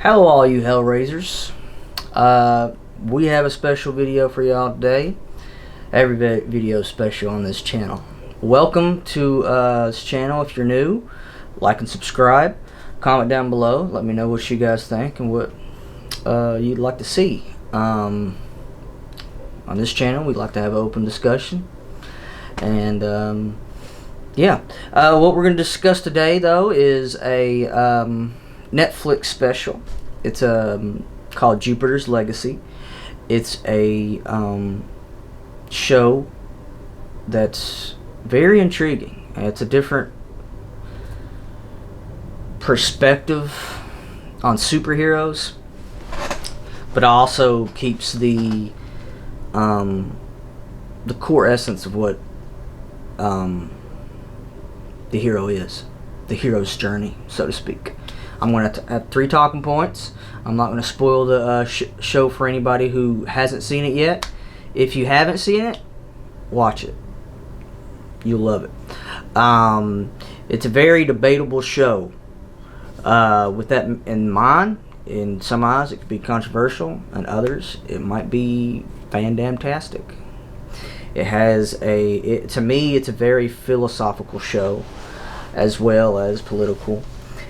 Hello all you Hellraisers. We have a special video for y'all today. Every video is special on this channel. Welcome to this channel. If you're new, like and subscribe. Comment down below. Let me know what you guys think and what you'd like to see. On this channel, we'd like to have an open discussion. And yeah. What we're going to discuss today, though, is a Netflix special. It's called Jupiter's Legacy. It's a show that's very intriguing. It's a different perspective on superheroes, but also keeps the core essence of what the hero is, the hero's journey, so to speak. I'm going to have 3 talking points. I'm not going to spoil the show for anybody who hasn't seen it yet. If you haven't seen it, watch it. You'll love it. It's a very debatable show. With that in mind, in some eyes it could be controversial, and others it might be fan-damtastic. It has to me, it's a very philosophical show, as well as political.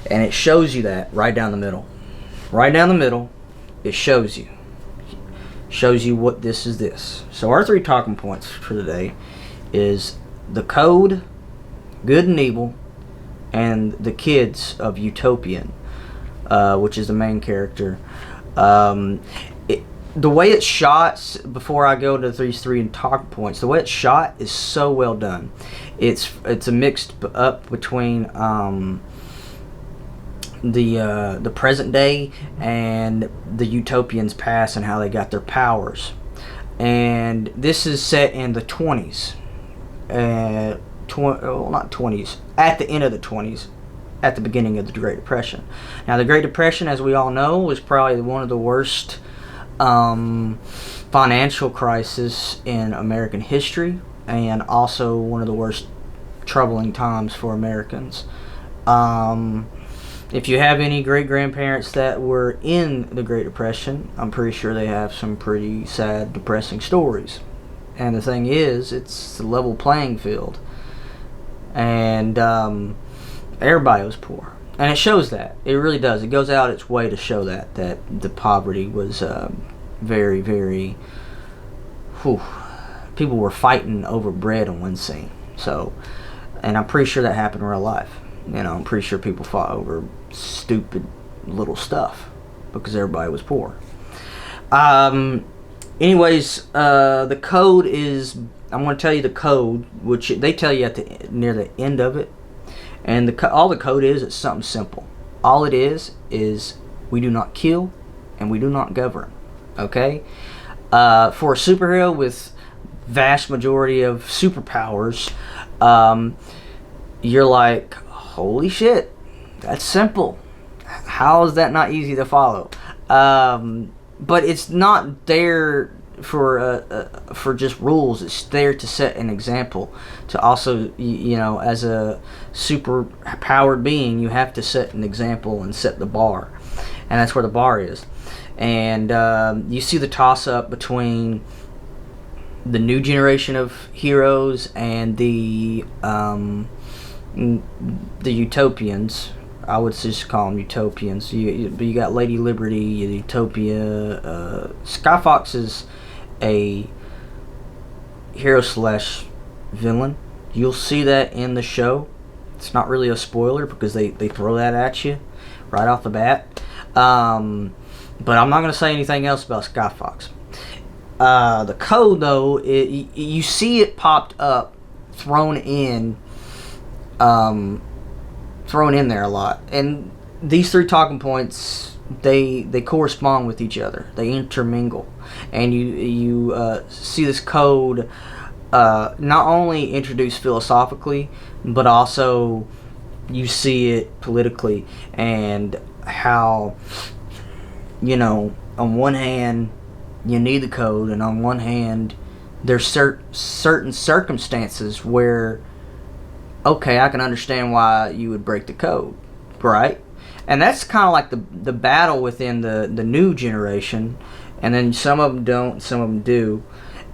And it shows you that right down the middle. Right down the middle, it shows you. Shows you what this is this. So our 3 talking points for today is the Code, Good and Evil, and the kids of Utopian, which is the main character. The way it's shot, before I go to these 3 talking points, the way it's shot is so well done. It's a mixed up between the present day and the Utopians past and how they got their powers. And this is set in the 20s. Well, not 20s. At the end of the 20s. At the beginning of the Great Depression. Now, the Great Depression, as we all know, was probably one of the worst financial crisis in American history, and also one of the worst troubling times for Americans. If you have any great-grandparents that were in the Great Depression, I'm pretty sure they have some pretty sad, depressing stories. And the thing is, it's a level playing field. And everybody was poor. And it shows that. It really does. It goes out its way to show that the poverty was very, very... Whew, people were fighting over bread in one scene. So, and I'm pretty sure that happened in real life. You know, I'm pretty sure people fought over stupid little stuff because everybody was poor. Anyways, the Code is... I'm going to tell you the Code, which they tell you near the end of it. And all the Code is, it's something simple. All it is we do not kill and we do not govern. Okay? For a superhero with vast majority of superpowers, you're like, holy shit, that's simple. How is that not easy to follow? But it's not there for just rules. It's there to set an example. To also, you know, as a super powered being, you have to set an example and set the bar, and that's where the bar is. And you see the toss up between the new generation of heroes and the Utopians. I would just call them Utopians. You got Lady Liberty, Utopia. Skyfox is a hero / villain. You'll see that in the show. It's not really a spoiler because they throw that at you right off the bat. But I'm not going to say anything else about Skyfox. The Code, though, you see it popped up, thrown in there a lot, and these 3 talking points, they correspond with each other. They intermingle, and you see this Code not only introduced philosophically, but also you see it politically, and how, you know, on one hand you need the Code, and on one hand there's certain circumstances where, okay, I can understand why you would break the Code, right? And that's kind of like the battle within the new generation. And then some of them don't, some of them do.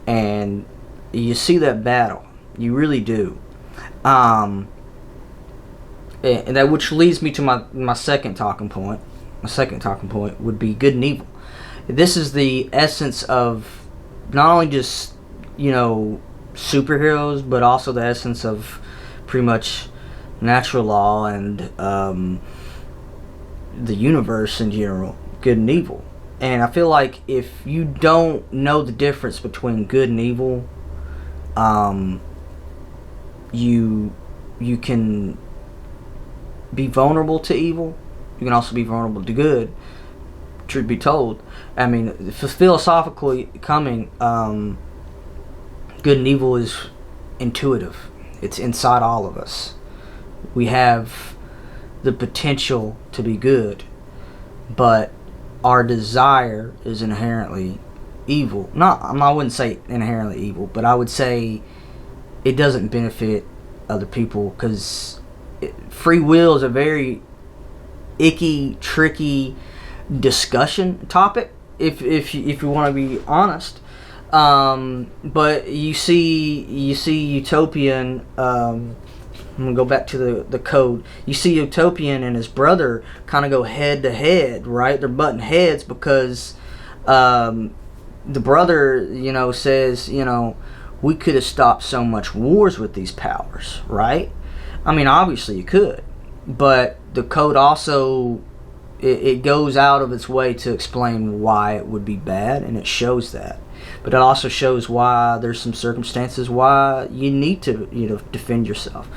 And you see that battle. You really do. And that, which leads me to my second talking point. My second talking point would be good and evil. This is the essence of not only just, superheroes, but also the essence of pretty much natural law and the universe in general, good and evil. And I feel like if you don't know the difference between good and evil, you can be vulnerable to evil. You can also be vulnerable to good. Truth be told, I mean, philosophically coming, good and evil is intuitive. It's inside all of us. We have the potential to be good, but our desire is inherently evil. I wouldn't say inherently evil, but I would say it doesn't benefit other people, because free will is a very icky, tricky discussion topic, if you want to be honest. But you see Utopian. I'm gonna go back to the code. You see Utopian and his brother kind of go head to head, right? They're butting heads because the brother, says, we could have stopped so much wars with these powers, right? I mean, obviously you could, but the code also it goes out of its way to explain why it would be bad, and it shows that. But it also shows why there's some circumstances why you need to, defend yourself.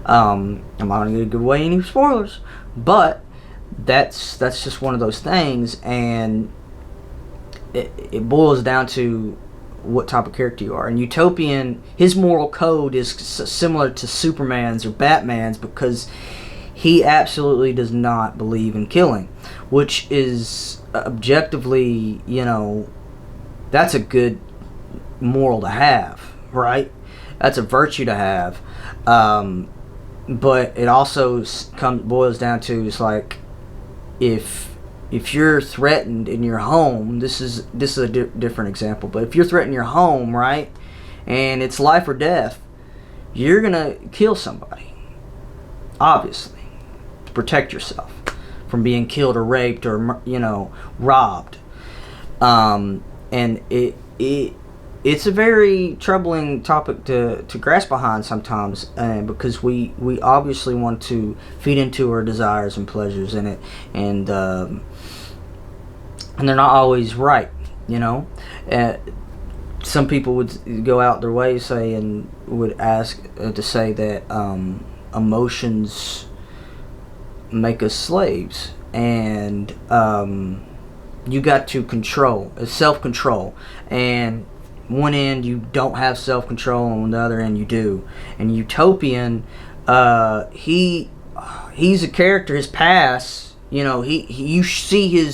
I'm not going to give away any spoilers, but that's just one of those things, and it boils down to what type of character you are. And Utopian, his moral code is similar to Superman's or Batman's, because he absolutely does not believe in killing, which is objectively, that's a good moral to have, right? That's a virtue to have. But it also boils down to, it's like, if you're threatened in your home, this is a different example, but if you're threatened in your home, right, and it's life or death, you're gonna kill somebody, obviously, to protect yourself from being killed or raped or robbed. And it's a very troubling topic to grasp behind sometimes, because we obviously want to feed into our desires and pleasures in it, and they're not always right, some people would go out their way and would ask to say that emotions make us slaves, and you got to control, self-control, and one end you don't have self-control, and on the other end you do. And Utopian, he's a character, his past, you see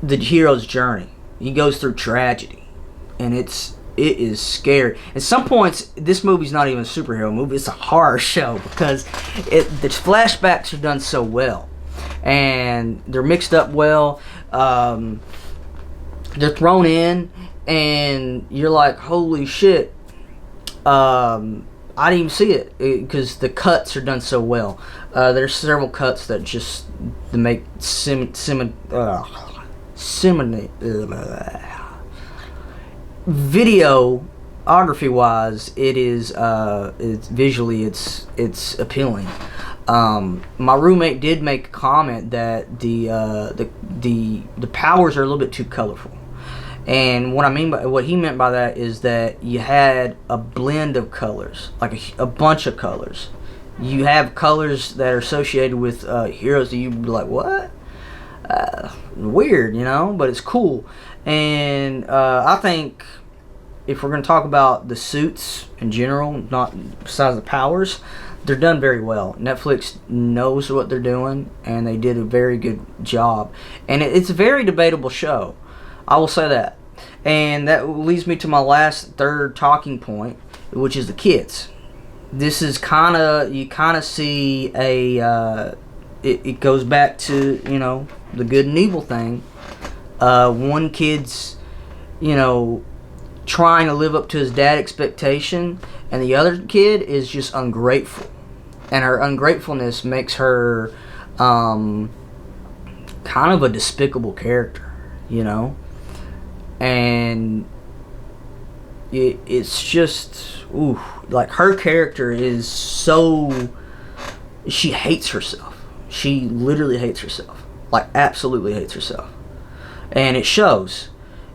the hero's journey. He goes through tragedy, and it is scary. At some points, this movie's not even a superhero movie, it's a horror show, because the flashbacks are done so well, and they're mixed up well. They're thrown in, and you're like, holy shit. I didn't even see it, because the cuts are done so well. There's several cuts that just make videography wise, it's visually it's appealing. My roommate did make a comment that the powers are a little bit too colorful, and what he meant by that is that you had a blend of colors, like a bunch of colors. You have colors that are associated with heroes that you'd be like, what? Weird, but it's cool. And I think if we're going to talk about the suits in general, not besides the powers, they're done very well. Netflix knows what they're doing, and they did a very good job. And it's a very debatable show, I will say that. And that leads me to my third talking point, which is the kids. This is you kind of see a it goes back to, you know, the good and evil thing. One kid's, you know, trying to live up to his dad's expectation, and the other kid is just ungrateful. And her ungratefulness makes her kind of a despicable character, you know? And it's just, ooh, like her character is so, she hates herself. She literally hates herself. Like, absolutely hates herself. And it shows.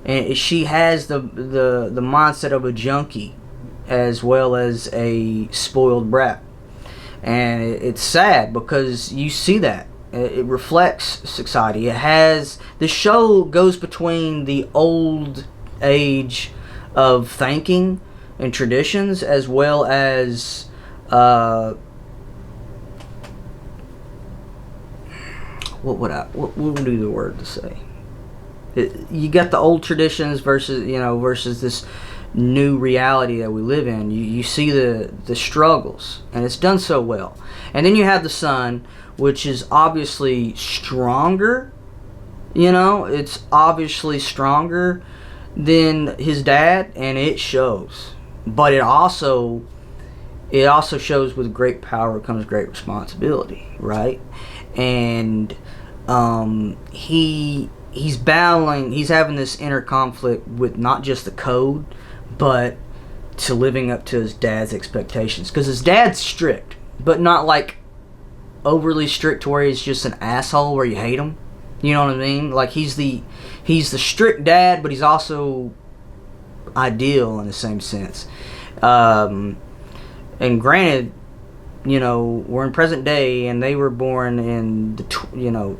And she has the mindset of a junkie as well as a spoiled brat. And it's sad because you see that. It reflects society. It has, the show goes between the old age of thinking and traditions as well as what would be the word to say? You got the old traditions versus this new reality that we live in. You see the struggles, and it's done so well. And then you have the son, which is obviously stronger. You know, it's obviously stronger than his dad, and it shows. But it also shows with great power comes great responsibility, right? And he's battling, he's having this inner conflict with not just the code, but to living up to his dad's expectations. Because his dad's strict, but not like overly strict to where he's just an asshole where you hate him. You know what I mean? Like, he's the strict dad, but he's also ideal in the same sense. And granted, you know, we're in present day, and they were born in the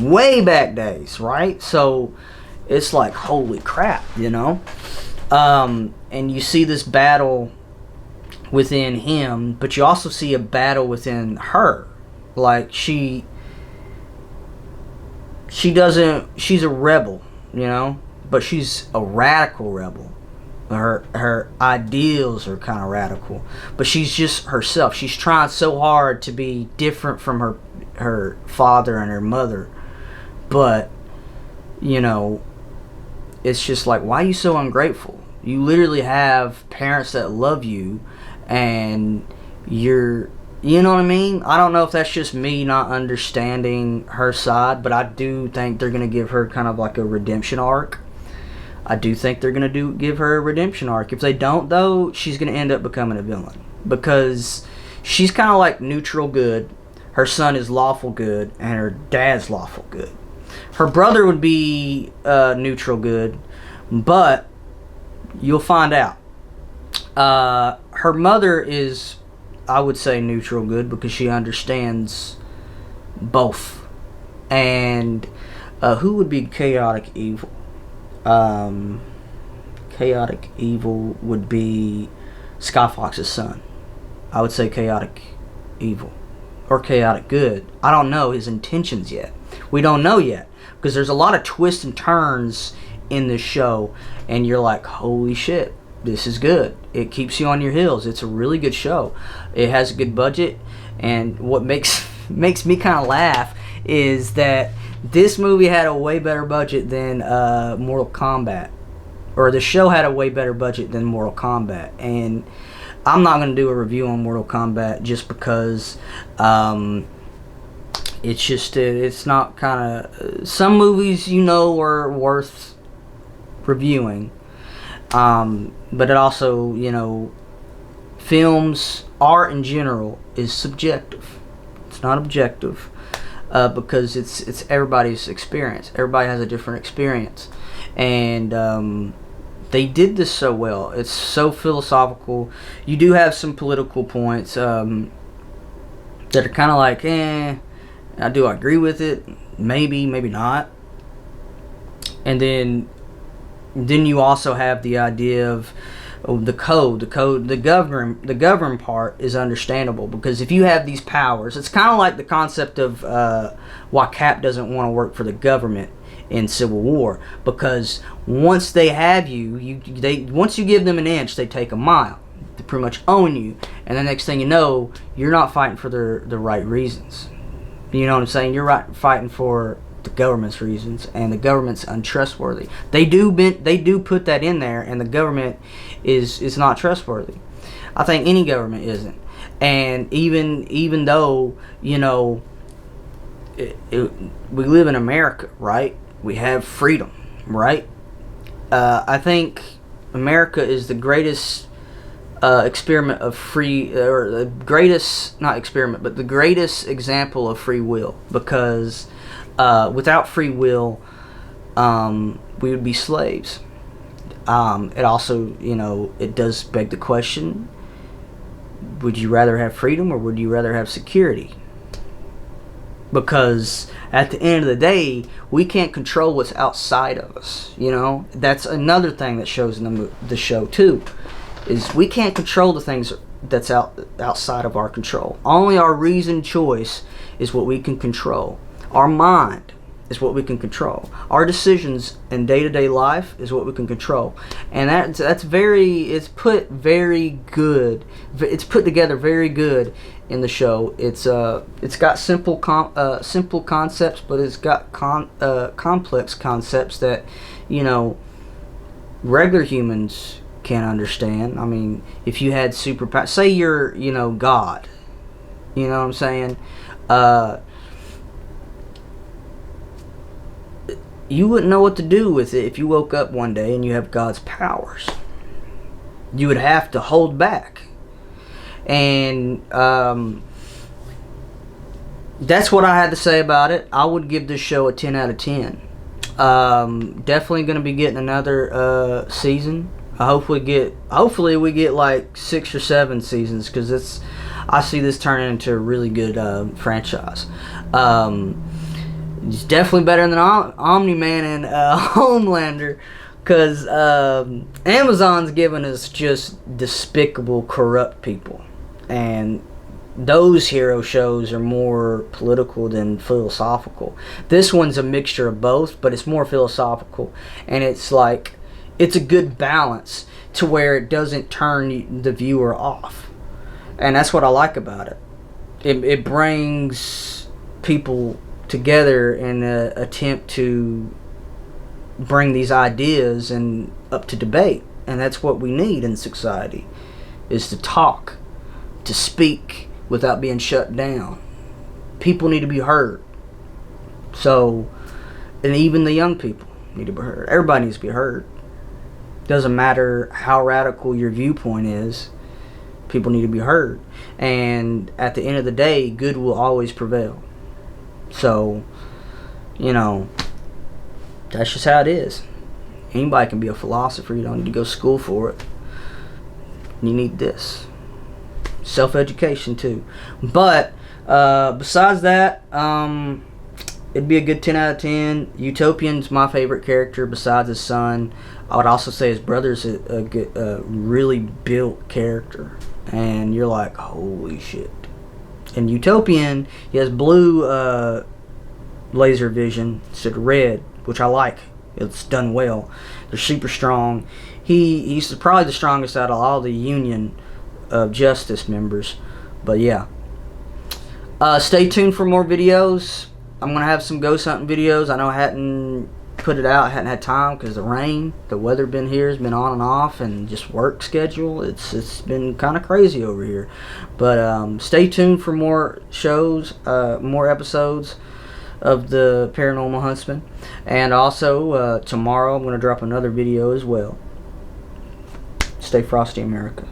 way back days, right? So it's like, holy crap, you know. And you see this battle within him, but you also see a battle within her. Like, she's a rebel, you know, but she's a radical rebel. Her ideals are kind of radical, but she's just herself. She's trying so hard to be different from her father and her mother, but, you know, it's just like, why are you so ungrateful? You literally have parents that love you, and you know what I mean? I don't know if that's just me not understanding her side, but I do think they're going to give her kind of like a redemption arc. I do think they're going to give her a redemption arc. If they don't, though, she's going to end up becoming a villain. Because she's kind of like neutral good. Her son is lawful good, and her dad's lawful good. Her brother would be neutral good, but you'll find out. Her mother is, I would say, neutral good because she understands both. And who would be chaotic evil? Chaotic evil would be Sky Fox's son. I would say chaotic evil. Or chaotic good. I don't know his intentions yet. We don't know yet. Because there's a lot of twists and turns in this show. And you're like, holy shit, this is good. It keeps you on your heels. It's a really good show. It has a good budget. And what makes me kind of laugh is that this movie had a way better budget than Mortal Kombat. Or the show had a way better budget than Mortal Kombat. And I'm not going to do a review on Mortal Kombat just because it's not kind of... Some movies, you know, are worth reviewing. But it also, you know, films, art in general is subjective. It's not objective. Because it's everybody's experience. Everybody has a different experience. And they did this so well. It's so philosophical. You do have some political points that are kind of like, do I agree with it? Maybe, maybe not. And then you also have the idea of the code. The govern part is understandable, because if you have these powers, it's kind of like the concept of why Cap doesn't want to work for the government in Civil War, because once they have once you give them an inch, they take a mile. They pretty much own you, and the next thing you know, you're not fighting for the right reasons. You know what I'm saying? You're right, fighting for the government's reasons, and the government's untrustworthy. They do put that in there, and the government is not trustworthy. I think any government isn't. And even though, you know, we live in America, right? We have freedom, right? I think America is the greatest experiment of free, or the greatest, not experiment, but the greatest example of free will, because without free will, we would be slaves. It also, you know, it does beg the question, would you rather have freedom or would you rather have security? Because at the end of the day, we can't control what's outside of us. You know, that's another thing that shows in the show too, is we can't control the things that's outside of our control. Only our reasoned choice is what we can control. Our mind is what we can control. Our decisions in day-to-day life is what we can control. And it's put together very good in the show. It's got simple concepts, but it's got complex concepts that, you know, regular humans can't understand. I mean, if you had superpower, say you're, you know, God, you know what I'm saying? You wouldn't know what to do with it if you woke up one day and you have God's powers. You would have to hold back. And that's what I had to say about it. I would give this show a 10 out of 10. Definitely going to be getting another season. Hopefully we get like 6 or 7 seasons, because I see this turning into a really good franchise. It's definitely better than Omni-Man and Homelander, because Amazon's giving us just despicable, corrupt people. And those hero shows are more political than philosophical. This one's a mixture of both, but it's more philosophical. And it's like, it's a good balance to where it doesn't turn the viewer off. And that's what I like about it. It brings people together in an attempt to bring these ideas and up to debate. And that's what we need in society, is to talk, to speak without being shut down. People need to be heard. So, and even the young people need to be heard. Everybody needs to be heard. Doesn't matter how radical your viewpoint is, people need to be heard. And at the end of the day, good will always prevail. So, you know, that's just how it is. Anybody can be a philosopher. You don't need to go to school for it. You need this. Self-education too. But besides that, it'd be a good 10 out of 10. Utopian's my favorite character besides his son. I would also say his brother's a really built character. And you're like, holy shit. In Utopian, he has blue laser vision instead of red, which I like. It's done well. They're super strong. He's probably the strongest out of all the Union of Justice members. But yeah. Stay tuned for more videos. I'm going to have some ghost hunting videos. I know I hadn't put it out. I hadn't had time because the rain, the weather been here has been on and off, and just work schedule. It's been kind of crazy over here. But stay tuned for more shows, more episodes of the Paranormal Huntsman. And also tomorrow I'm going to drop another video as well. Stay frosty, America.